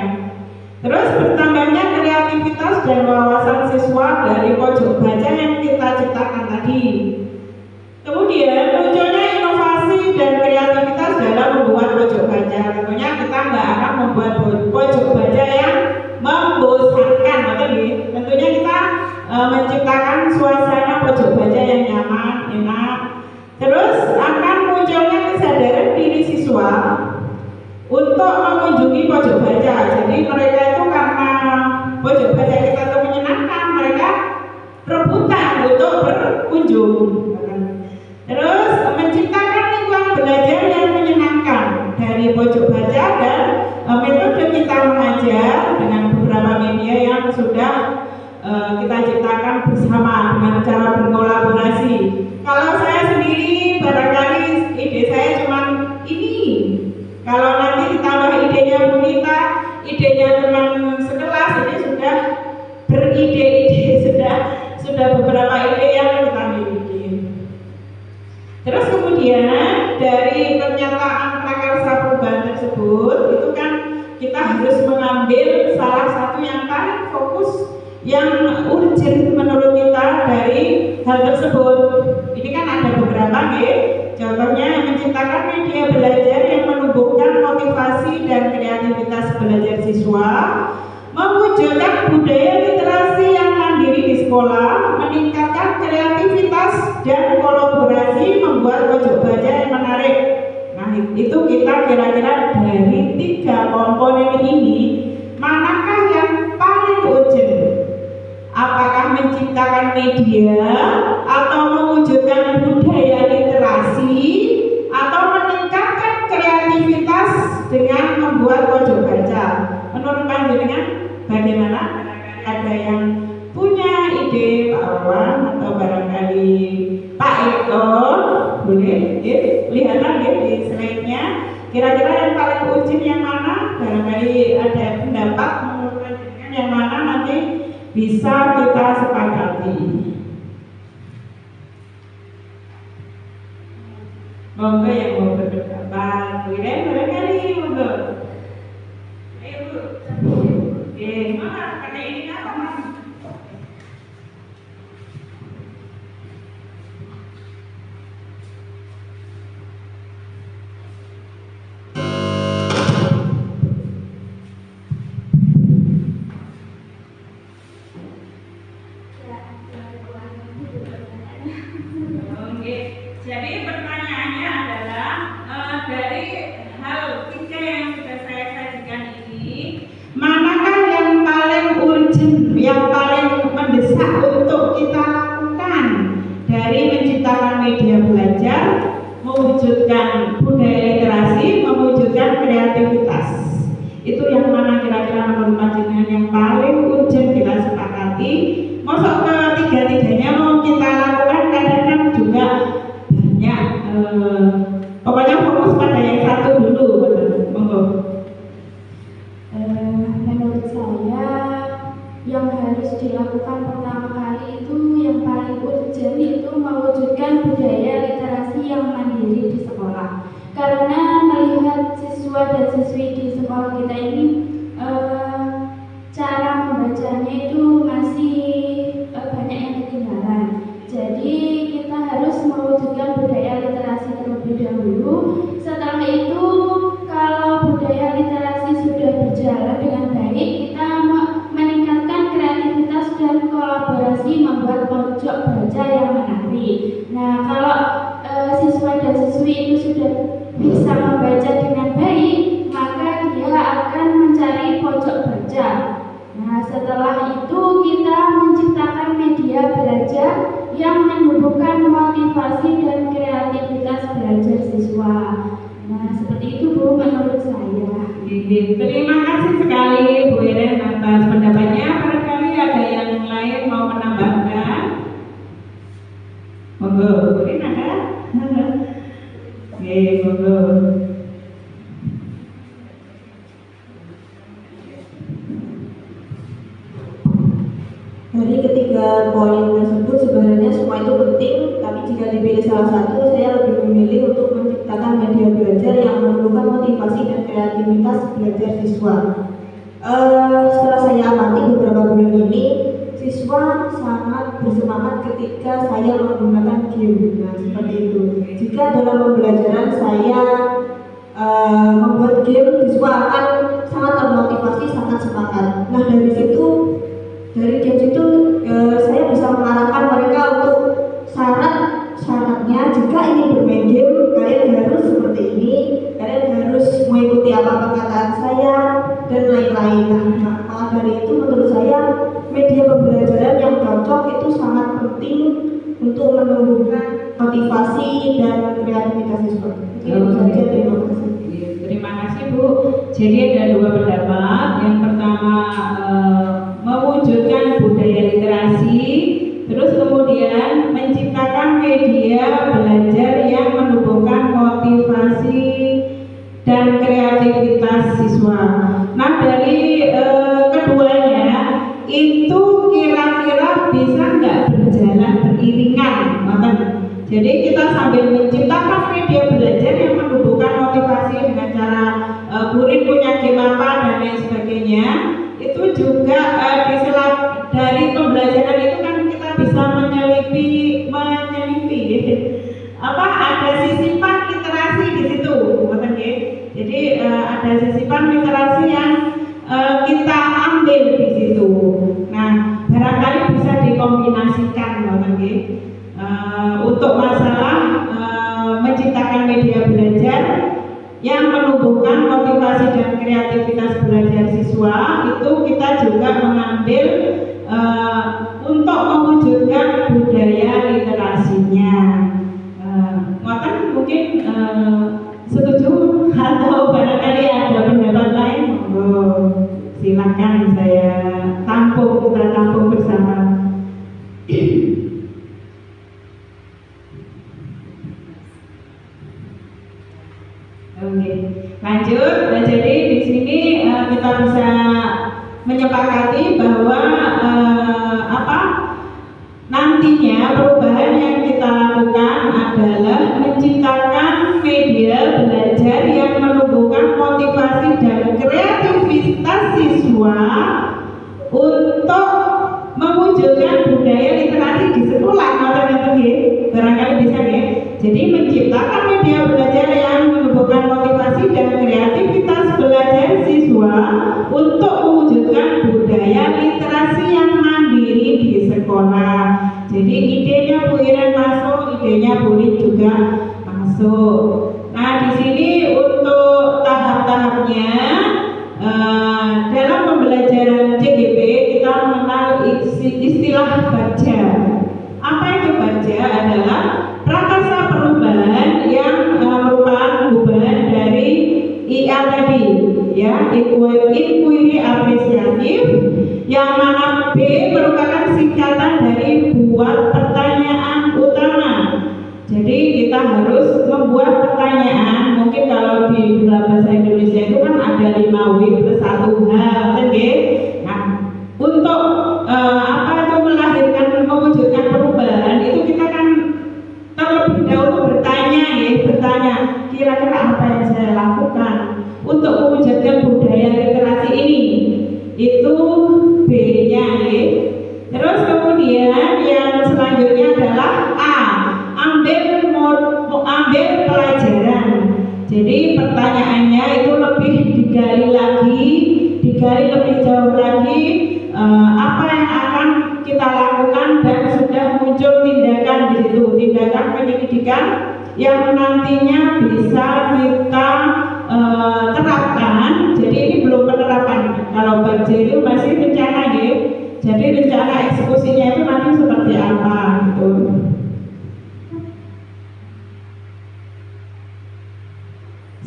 Terus bertambahnya kreativitas dan wawasan siswa dari pojok baca yang kita ciptakan tadi. Kemudian munculnya inovasi dan kreativitas dalam membuat pojok baca. Tentunya kita nggak akan membuat pojok baca yang membosankan, tentunya kita menciptakan suasana pojok baca yang nyaman, enak. Terus akan munculnya kesadaran diri siswa untuk mengunjungi pojok baca. Jadi mereka itu karena pojok baca kita itu menyenangkan, mereka rebutan untuk berkunjung. Terus menciptakan lingkungan belajar yang menyenangkan dari pojok baca dan metode kita mengajar dengan beberapa media yang sudah kita ciptakan bersama dengan cara berkolaborasi. Kalau saya sendiri barangkali ide saya cuma ini. Kalau nanti ditambah idenya Bu Nita, idenya teman sekelas, ini sudah beride-ide, sudah beberapa ide yang kita miliki. Terus kemudian dari pernyataan prakarsa perubahan tersebut itu kan kita harus mengambil salah satu yang paling fokus yang urgent menurut kita dari hal tersebut. Ini kan ada beberapa nih, contohnya menciptakan media belajar yang menumbuhkan siswa, mewujudkan budaya literasi yang mandiri di sekolah, meningkatkan kreativitas dan kolaborasi, membuat pojok baca yang menarik. Nah, itu kita kira-kira dari 3 komponen ini, manakah yang paling urgent? Apakah menciptakan media, atau mewujudkan budaya literasi, atau meningkatkan kreativitas dengan membuat pojok baca? Menurut panjenengan bagaimana? Ada yang punya ide, Pak Wawan atau barangkali Pak Eko? Boleh lihatlah di slide-nya. Kira-kira yang paling urgent yang mana? Barangkali ada pendapat menurut panjenengan yang mana, nanti bisa kita sepakati. Monggo yang mau berpendapat, Wiren barangkali monggo. Ayo Bu. Oke, mana kata ini apa Mas? Oke, jadi pertanyaannya adalah dari hal 3 yang sudah saya sajikan ini, manakah yang paling urgent, yang paling mendesak untuk kita lakukan dari menciptakan media belajar, mewujudkan budaya literasi, mewujudkan kreativitas? Itu yang mana kira-kira menurut panjenengan yang paling urgent kita sepakati? Masuk ke 3-tiganya mau kita lakukan, kadang-kadang juga banyak. Pokoknya fokus pada yang satu dulu, monggo. Menurut saya yang harus dilakukan pertama kali itu yang paling urgent itu mewujudkan budaya literasi yang mandiri di sekolah. Karena melihat siswa dan siswi di sekolah kita ini cara membacanya itu masih banyak yang ketinggalan. Jadi kita harus mewujudkan budaya literasi terlebih dahulu. Setelah itu kalau budaya literasi sudah berjalan dengan baik, kita meningkatkan kreativitas dan kolaborasi, membuat pojok baca yang menarik. Nah, kalau siswa dan siswi itu sudah bisa membaca dengan baik, maka dia akan mencari pojok baca. Nah, setelah itu kita menciptakan media belajar yang menumbuhkan motivasi dan kreativitas belajar siswa. Nah, seperti itu Bu menurut saya. Terima kasih sekali Bu Iren atas pendapatnya. Barangkali ada yang lain mau menambahkan? Monggo, Bu Iren ada? Oke, monggo. Dari ketiga poin tersebut sebenarnya semua itu penting, tapi jika dipilih salah satu, saya lebih memilih untuk menciptakan media belajar yang menumbuhkan motivasi dan kreativitas belajar siswa. Setelah saya amati beberapa bulan ini, siswa sangat bersemangat ketika saya menggunakan game. Nah, seperti itu. Jika dalam pembelajaran saya membuat game, siswa akan sangat termotivasi, sangat semangat. Nah, dari games itu saya bisa mengarahkan mereka untuk syaratnya jika ingin bermain game, kalian harus seperti ini, kalian harus mengikuti apa perkataan saya dan lain-lain. Nah, maka dari itu menurut saya media pembelajaran yang cocok itu sangat penting untuk menumbuhkan motivasi dan kreativitas siswa. Itu saja, terima kasih. Terima kasih Bu. Jadi ada 2 pendapat. Yang pertama mewujudkan budaya literasi, terus kemudian menciptakan media belajar yang menumbuhkan motivasi dan kreativitas siswa. Nah, dari keduanya itu kira-kira bisa nggak berjalan beriringan, jadi kita sambil menciptakan media belajar yang menumbuhkan motivasi dengan cara murid punya game apa dan lain sebagainya, itu juga dari pembelajaran itu kan kita bisa menyelipi ada sisipan literasi di situ, jadi ada sisipan literasi yang media belajar yang menumbuhkan motivasi dan kreativitas belajar siswa, itu kita juga mengambil untuk mewujudkan budaya literasinya. Mungkin setuju atau barangkali ada pendapat lain, silakan saya kita tampung bersama. Oke, lanjut. Nah, jadi di sini kita bisa menyepakati bahwa nantinya perubahan yang kita lakukan adalah menciptakan media belajar yang menumbuhkan motivasi dan kreativitas siswa untuk mewujudkan budaya literasi di sekolah. Barangkali bisa ya. Jadi menciptakan media belajar yang menumbuhkan motivasi dan kreativitas belajar siswa untuk mewujudkan budaya literasi yang mandiri di sekolah. Jadi idenya Bu Iren masuk, idenya Bu Rin juga masuk. Nah, di sini untuk tahap-tahapnya dalam pembelajaran CGP kita mengenal istilah baja. Apa itu baja? Adalah prakasa perubahan yang merupakan perubahan dari IA tadi, ya, inquiry apresiatif, yang mana B merupakan singkatan dari buat pertanyaan utama. Jadi kita harus membuat pertanyaan. Mungkin kalau di dalam bahasa Indonesia itu kan ada 5W plus 1H, oke? Nah, untuk mewujudkan perubahan itu kita kan terlebih dahulu bertanya kira-kira apa yang saya lakukan untuk mewujudkan budaya literasi ini. Itu B-nya ya. Terus kemudian yang selanjutnya adalah A, ambil pelajaran. Jadi pertanyaannya itu lebih digali lebih jauh lagi, apa yang akan kita lakukan, dan sudah muncul tindakan di situ, tindakan penyelidikan yang nantinya bisa kita terapkan. Jadi ini belum penerapan. Kalau baca itu masih rencana ya. Jadi rencana eksekusinya itu nanti seperti apa gitu.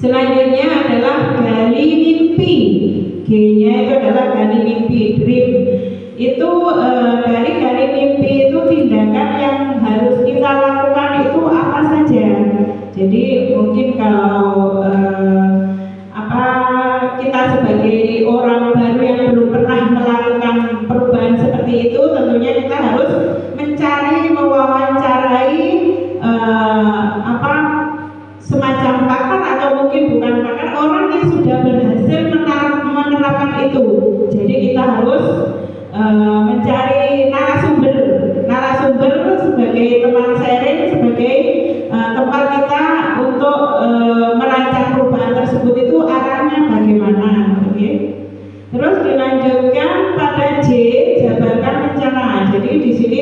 Selanjutnya adalah gali mimpi. G-nya itu adalah gali mimpi, dream. Itu dari gali mimpi itu tindakan yang harus kita lakukan itu apa saja. Jadi mungkin kalau kita sebagai orang baru yang belum pernah melakukan perubahan seperti itu, tentunya kita harus mewawancarai semacam pakar atau mungkin bukan pakar, orang yang sudah berhasil menerapkan itu. Jadi kita harus mencari narasumber sebagai teman sharing, sebagai tempat kita untuk merancang perubahan tersebut itu arahnya bagaimana, okay? Terus dilanjutkan pada J, jabarkan rencana. Jadi di sini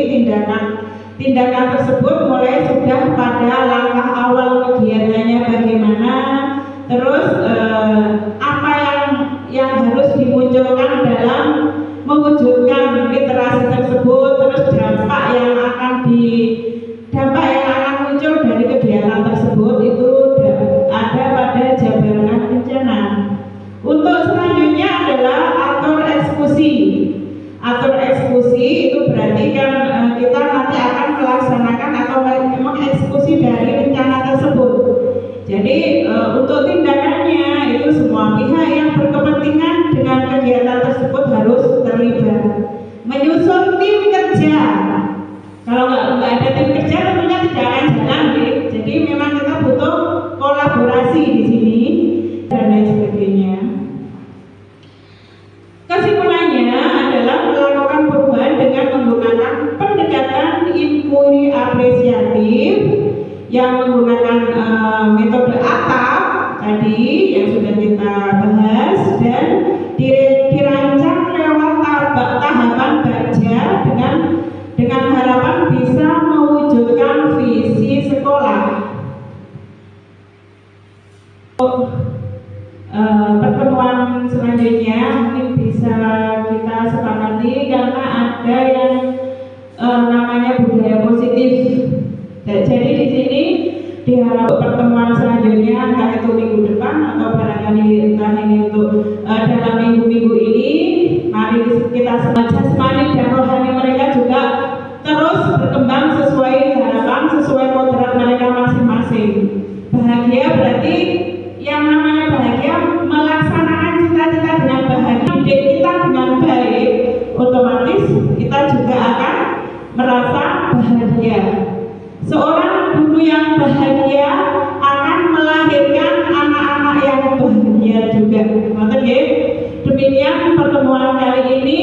tindakan tersebut mulai sudah pada langkah awal kegiatannya bagaimana, terus apa yang harus dimunculkan dalam mewujudkan literasi tersebut, terus dampak yang akan muncul dari kegiatan tersebut itu ada pada jabarkan rencana. Untuk selanjutnya adalah atur eksekusi. Atur eksekusi itu berarti kan kita nanti akan melaksanakan atau mengeksekusi dari rencana tersebut. Jadi untuk tindakannya itu semua pihak yang berkepentingan dengan kegiatan tersebut harus terlibat. Menyusun tim kerja. Kalau nggak ada tim kerja tentunya tidak akan jalan, ya. Jadi memang kita butuh kolaborasi di sini dan lain sebagainya. Kesimpulannya adalah melakukan perubahan dengan menggunakan pendekatan inquiry apresiatif yang menggunakan metode ATAP tadi yang sudah kita bahas, dan dirancang lewat tahapan baja dengan harapan bisa mewujudkan visi sekolah. Pertemuan selanjutnya mungkin bisa kita sepakati karena ada yang namanya budaya positif. Jadi di sini diharap pertemuan selanjutnya entah itu minggu depan atau barangkali entah ini untuk dalam minggu-minggu ini, mari kita jasmani dan rohani mereka juga terus berkembang sesuai harapan, sesuai kodrat mereka masing-masing. Bahagia berarti yang namanya bahagia melaksanakan cita-cita dengan bahagia, didik kita dengan baik, otomatis kita juga akan merasa bahagia. Seorang guru yang bahagia akan melahirkan anak-anak yang bahagia juga. Demikian pertemuan kali ini,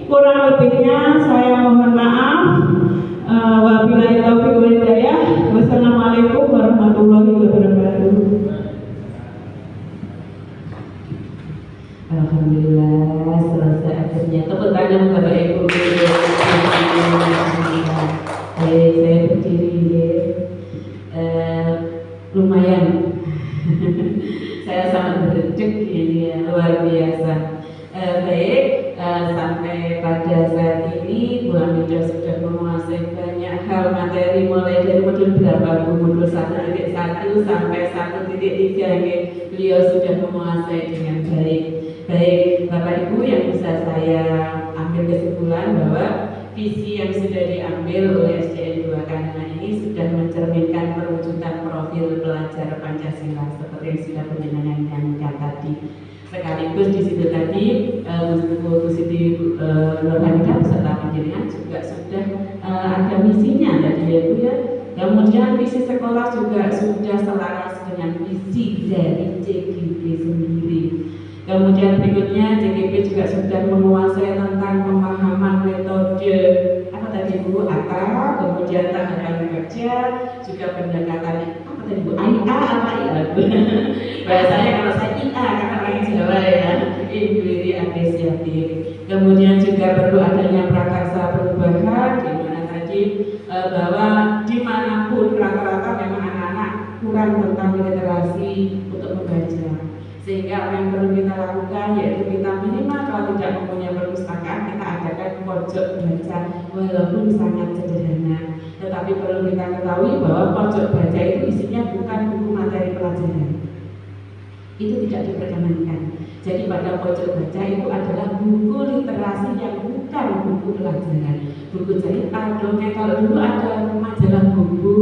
kurang lebihnya saya mohon maaf. Wabillahi taufiq wal hidayah. Wassalamualaikum warahmatullahi wabarakatuh. Alhamdulillah selesai akhirnya. Tepuk tangan Bapak Ibu. Saya berdiri lumayan. Saya sangat berdecek ini ya, luar biasa. Baik, sampai pada saat ini Bu Hamidah sudah menguasai banyak hal materi mulai dari modul berapa Bu? Modul 1.1 sampai 1.3 beliau sudah menguasai dengan baik. Baik, Bapak Ibu, yang bisa saya ambil kesimpulan bahwa visi yang sudah diambil oleh SDN 2 Kandangan ini sudah mencerminkan perwujudan profil pelajar Pancasila seperti yang sudah penjenengan nyanyikan tadi. Sekaligus di situ tadi Bu Siti Nurhamidah beserta penjenengan juga sudah ada misinya tadi ya Bu ya. Kemudian visi sekolah juga sudah selaras dengan visi dari CGP sendiri. Kemudian berikutnya CGP juga sudah menguasai tentang pemahaman metode apa tadi Bu, ATA, kemudian tahapan kerja, juga pendekatan apa tadi Bu, IA apa IA Bu? Bahasanya kalau saya IA karena orang Jawa ya, industri apresiatif. Kemudian juga perlu adanya prakarsa perubahan, di mana tadi bahwa dimanapun rata-rata memang anak-anak kurang tentang literasi untuk membaca. Sehingga apa yang perlu kita lakukan yaitu kita minimal kalau tidak mempunyai perpustakaan, kita adakan pojok baca walaupun sangat sederhana. Tetapi perlu kita ketahui bahwa pojok baca itu isinya bukan buku materi pelajaran. Itu tidak diperkenankan. Jadi pada pojok baca itu adalah buku literasi yang bukan buku pelajaran. Buku cerita, dongeng, kalau dulu ada majalah buku,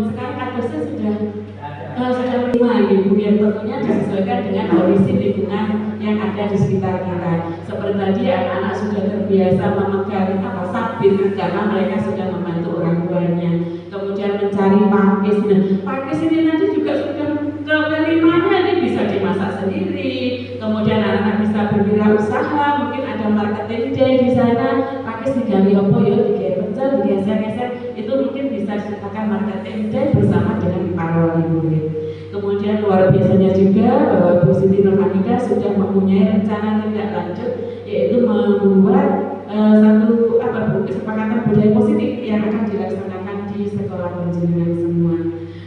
sekarang ada sudah lima buku yang tentunya disesuaikan dengan kondisi lingkungan yang ada di sekitar kita. Seperti tadi anak-anak sudah terbiasa memegang sabit karena mereka sudah membantu orang tuanya. Kemudian mencari pakis. Nah, pakis ini nanti juga sudah kelimanya ini bisa dimasak sendiri. Kemudian anak-anak bisa berwirausaha, mungkin ada marketing day di sana. Pakis diganti apa ya, digeser, digeser-geser. Itu mungkin bisa diceritakan marketing day bersama dengan para wali murid. Kemudian luar biasanya juga bahwa Bu Siti Nurhamidah sudah mempunyai rencana tindak lanjut, yaitu membuat satu kesepakatan budaya positif yang akan dilaksanakan di sekolah penjenengan semua.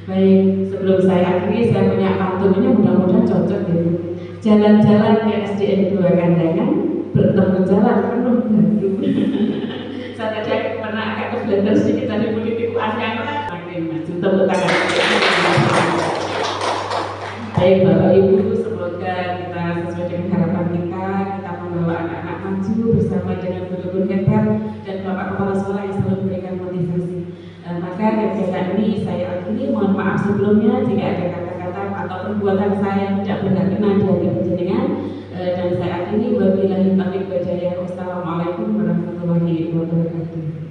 Baik, sebelum saya akhiri, saya punya pantun ini mudah-mudahan cocok ya. Jalan-jalan ke SDN 2 Kandangan, bertemu jalan penuh batu. Saya tadi pernah agak keblender sedikit dari politik asyik, makin maju tepuk tangan. Baik Bapak Ibu, semoga kita sesuai dengan harapan kita membawa anak-anak maju bersama dengan guru-guru hebat dan Bapak Kepala Sekolah yang selalu memberikan motivasi. Maka kegiatan ini saya akhiri, mohon maaf sebelumnya jika ada kata-kata atau perbuatan saya yang tidak berkenan dari penjenengan, dan saya akhiri wabillahi taufiq wal hidayah. Wassalamualaikum warahmatullahi wabarakatuh.